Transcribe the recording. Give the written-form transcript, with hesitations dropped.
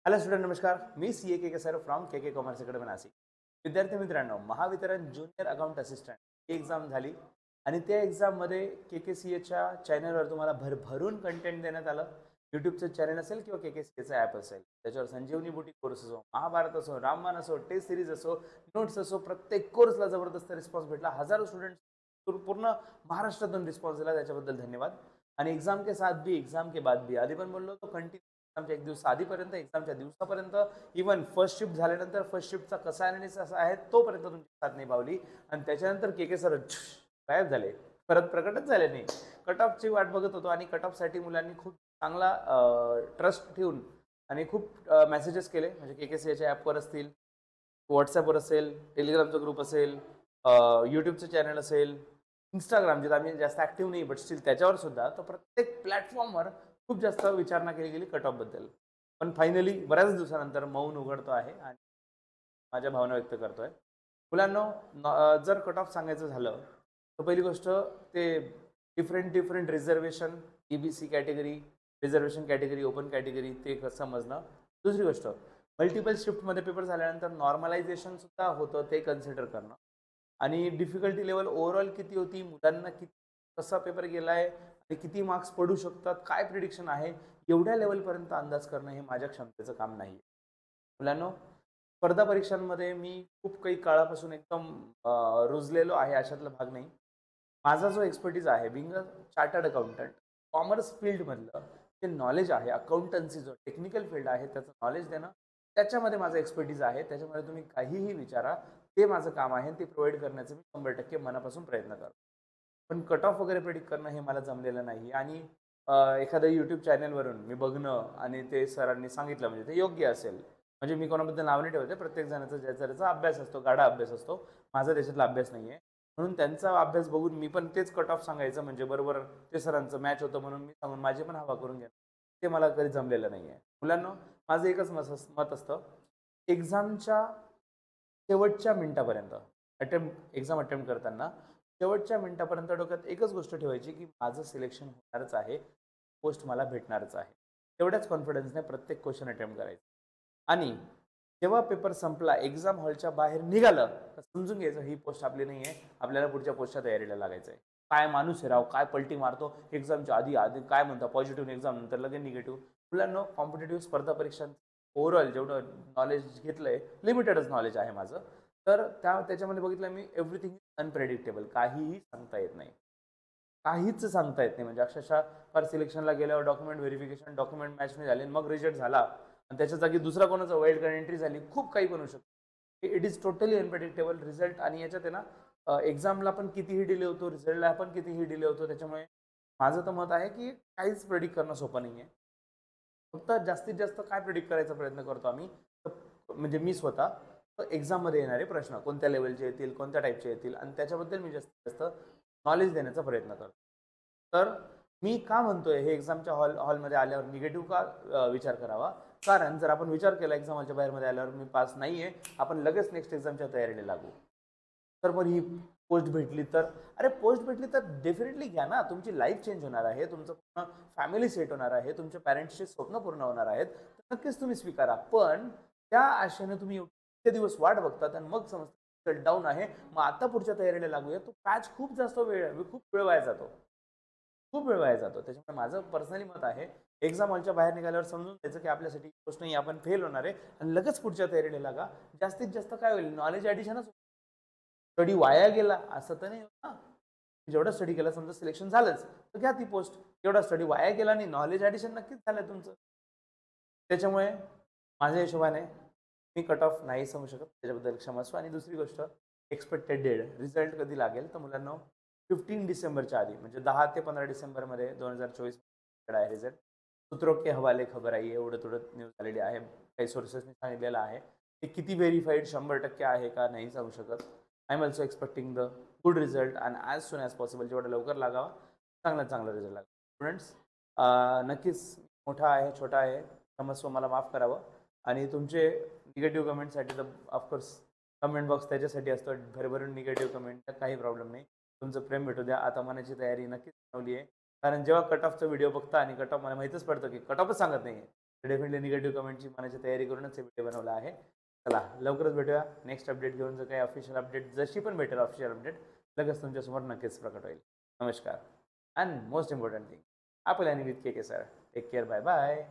Hello student नमस्कार. मी C A K sir from K commerce academy Nashik. विद्यार्थी मित्रांनो, महावितरण ज्युनियर अकाउंट असिस्टंट ही एक्झाम झाली आणि त्या एक्झाममध्ये के सी एच्या चॅनलवर तुम्हाला भरभरून कंटेंट देण्यात आलं. यूट्यूबचं चॅनल असेल किंवा के सी एचं ॲप असेल, त्याच्यावर संजीवनी बुटीक कोर्स असो, महाभारत असो, रामबाण असो, टेस्ट सिरीज असो, नोट्स असो, प्रत्येक कोर्सला जबरदस्त रिस्पॉन्स भेटला. हजारो स्टुडंट्स पूर्ण महाराष्ट्रातून रिस्पॉन्स दिला, त्याच्याबद्दल धन्यवाद. आणि एक्झाम के साथ भी एक्झाम के बाद भी आधी पण बोललो तो कंटिन्यू एक्झामच्या एक दिवस आधीपर्यंत, एक्झामच्या दिवसापर्यंत, इव्हन फर्स्ट शिफ्ट झाल्यानंतर फर्स्ट शिफ्टचा कसा ॲनालिसिस आहे तोपर्यंत तुमची साथ निभावली. आणि त्याच्यानंतर के सर गायब झाले, परत प्रकटच झाले नाही. कट ऑफची वाट बघत होतो आणि कट ऑफसाठी मुलांनी खूप चांगला ट्रस्ट ठेवून आणि खूप मेसेजेस केले. म्हणजे के सी एच्या ॲपवर असतील, व्हॉट्सॲपवर असेल, टेलिग्रामचा ग्रुप असेल, यूट्यूबचं चॅनल असेल, इंस्टाग्राम जिथं आम्ही जास्त ॲक्टिव्ह नाही बट स्टील त्याच्यावर सुद्धा, तर प्रत्येक प्लॅटफॉर्मवर खूप जास्त विचारणा केली गेली कट ऑफबद्दल. पण फायनली बऱ्याच दिवसानंतर मौन उघडतो आहे आणि माझ्या भावना व्यक्त करतोय. मुलांनो, जर कट ऑफ सांगायचं झालं तर पहिली गोष्ट ते different reservation, EBC category, reservation category, open category ते कसं समजणं. दुसरी गोष्ट, मल्टिपल शिफ्टमध्ये पेपर झाल्यानंतर नॉर्मलायझेशन सुद्धा होतं, ते कन्सिडर करणं. आणि डिफिकल्टी लेवल ओव्हरऑल किती होती, मुलांना किती कसा पेपर गेलाय आणि किती मार्क्स पडू शकतात, काय प्रिडिक्शन आहे, एवढ्या लेवलपर्यंत अंदाज करणं हे माझ्या क्षमतेचं काम नाही. मुलांनो, स्पर्धा परीक्षांमध्ये मी खूप काही काळापासून एकदम रुजलेलो आहे अशातला भाग नाही. माझा जो एक्सपर्टीज आहे being a chartered accountant, commerce फील्डमधलं जे नॉलेज आहे, अकाउंटन्सी जो टेक्निकल फील्ड आहे त्याचं नॉलेज देणं, त्याच्यामध्ये माझं एक्सपर्टीज आहे. त्याच्यामध्ये तुम्ही काहीही विचारा, ते माझं काम आहे. ते प्रोव्हाईड करण्याचं मी 100% मनापासून प्रयत्न करतो. पण कट ऑफ वगैरे प्रेडिक्ट करणं हे मला जमलेलं नाही. आणि एखाद्या यूट्यूब चॅनलवरून मी बघणं आणि ते सरांनी सांगितलं म्हणजे ते योग्य असेल. म्हणजे मी कोणाबद्दल नाव नाही ठेवते. प्रत्येक जणाचा ज्याचा त्याचा अभ्यास असतो, गाढा अभ्यास असतो. माझा त्याच्यातला अभ्यास नाही आहे. म्हणून त्यांचा अभ्यास बघून मी पण तेच कट ऑफ सांगायचं म्हणजे बरोबर ते सरांचं मॅच होतं म्हणून मी सांगून माझी पण हवा करून घेणं, ते मला कधी जमलेलं नाही आहे. मुलांनो, माझं एकच मत असतं, एक्झामच्या शेवटच्या मिनिटापर्यंत एक्झाम अटेम्प्ट करताना शेवटच्या मिनिटापर्यंत डोक्यात एकच गोष्ट ठेवायची की माझं सिलेक्शन होणारच आहे, पोस्ट मला भेटणारच आहे. तेवढ्याच कॉन्फिडन्सने प्रत्येक क्वेश्चन अटेम्प्ट करायचं. आणि जेव्हा पेपर संपला, एक्झाम हॉलच्या बाहेर निघालं, तर समजून घ्यायचं ही पोस्ट आपली नाही आहे, आपल्याला पुढच्या पोस्टच्या तयारीला लागायचं आहे. काय माणूस आहे राव, काय पलटी मारतो एक्झामच्या आधी आधी काय म्हणतो पॉझिटिव्ह एक्झाम नंतर लगेच निगेटिव्ह. मुलांनो, कॉम्पिटेटिव्ह स्पर्धा परीक्षां ओव्हरऑल जेवढं नॉलेज घेतलंय, लिमिटेडच नॉलेज आहे माझं. तर त्याच्यामध्ये बघितलं मी, एव्हरीथिंग अनप्रेडिक्टेबल, काहीही सांगता येत नाही. काहीच सांगता येत नाही. म्हणजे अक्षरशः फार सिलेक्शनला गेल्यावर डॉक्युमेंट व्हेरिफिकेशन, डॉक्युमेंट मॅच नाही झाले, मग रिजल्ट झाला आणि त्याच्या जागी दुसरा कोणाचा वाईल्ड कार्ड एंट्री झाली, खूप काही बनू शकतं. It is totally unpredictable result. आणि याच्यात आहे ना, एक्झामला पण कितीही डिले होतो, रिझल्टला पण कितीही डिले होतो. त्याच्यामुळे माझं तर मत आहे की काहीच प्रेडिक्ट करणं सोपं नाही आहे. फक्त जास्तीत जास्त काय प्रिडिक्ट करायचा प्रयत्न करतो आम्ही, म्हणजे मी स्वतः, एक्झाममध्ये येणारे प्रश्न कोणत्या लेवलचे येतील, कोणत्या टाईपचे येतील आणि त्याच्याबद्दल मी जास्तीत जास्त नॉलेज देण्याचा प्रयत्न करतो. तर मी का म्हणतोय हे एक्झामच्या हॉलमध्ये आल्यावर निगेटिव्ह का विचार करावा, कारण जर आपण विचार केला एक्झाम हॉलच्या बाहेरमध्ये आल्यावर मी पास नाही आहे, आपण लगेच नेक्स्ट एक्झामच्या तयारीला लागू, तर मग ही पोस्ट भेटली तर, अरे पोस्ट भेटली तर डेफिनेटली घ्या ना. तुमची लाईफ चेंज होणार आहे, तुमचं पूर्ण फॅमिली सेट होणार आहे, तुमच्या पॅरेंट्सचे स्वप्न पूर्ण होणार आहेत, तर नक्कीच तुम्ही स्वीकारा. पण त्या आशेने तुम्ही इतके दिवस वाट बघतात आणि मग समजतं डाऊन आहे, मग आता पुढच्या तयारीला लागूया, तो पॅच खूप जास्त खूप वेळ वाया जातो, खूप वेळ वाया जातो. त्याच्यामुळे माझं पर्सनली मत आहे, एक्झाम हॉलच्या बाहेर निघाल्यावर समजून द्यायचं की आपल्यासाठी गोष्ट नाही, आपण फेल होणार आहे आणि लगेच पुढच्या तयारीला लागा. जास्तीत जास्त काय होईल, नॉलेज ॲडिशनच. स्टडी वाया गेला असं तर नाही होत ना. जेवढा स्टडी केला समजा सिलेक्शन झालंच, तर घ्या ती पोस्ट. एवढा स्टडी वाया गेला नाही, नॉलेज ॲडिशन नक्कीच झालं तुमचं. त्याच्यामुळे माझ्या हिशोबाने मी कट ऑफ नाही सांगू शकत, त्याच्याबद्दल क्षमस्व. आणि दुसरी गोष्ट, एक्सपेक्टेड डेट रिझल्ट कधी लागेल, तर मुलांना 15 डिसेंबरच्या आधी म्हणजे 10 ते 15 डिसेंबरमध्ये 2024 आहे रिझल्ट. सूत्रों के हवाले खबर आई आहे, एवढं थोडं न्यूज आलेली आहे, काही सोर्सेसनी सांगितलेलं आहे. ते किती व्हेरीफाईड 100% आहे का नाही सांगू शकत. I am also expecting the good result and as soon as possible, जेवढा लवकर लागावा चांगला रिझल्ट लागा. स्टुडंट्स, नक्कीच मोठा आहे, छोटा आहे, क्षमस्व, मला माफ करावं. आणि तुमचे निगेटिव्ह कमेंटसाठी तर ऑफकोर्स कमेंट बॉक्स त्याच्यासाठी असतो, भरभरून निगेटिव्ह कमेंट, काही प्रॉब्लेम नाही. तुमचं प्रेम भेटू द्या. आता मनाची तयारी नक्कीच बनवली आहे. कारण जेव्हा कट ऑफचा व्हिडिओ बघता आणि कट ऑफ मला माहीतच पडतं की कट ऑफच सांगत नाही आहे. डेफिनेटली निगेटिव्ह कमेंटची मनाची तयारी करूनच हे व्हिडिओ बनवला आहे. चला लवकरच भेटूया नेक्स्ट अपडेट घेऊन. जर काही ऑफिशियल अपडेट जशी पण भेटेल ऑफिशियल अपडेट लगेच तुमच्यासमोर नक्कीच प्रकट होईल. नमस्कार. अँड मोस्ट इम्पॉर्टंट थिंग, आपल्या with K K sir. Take care. Bye bye.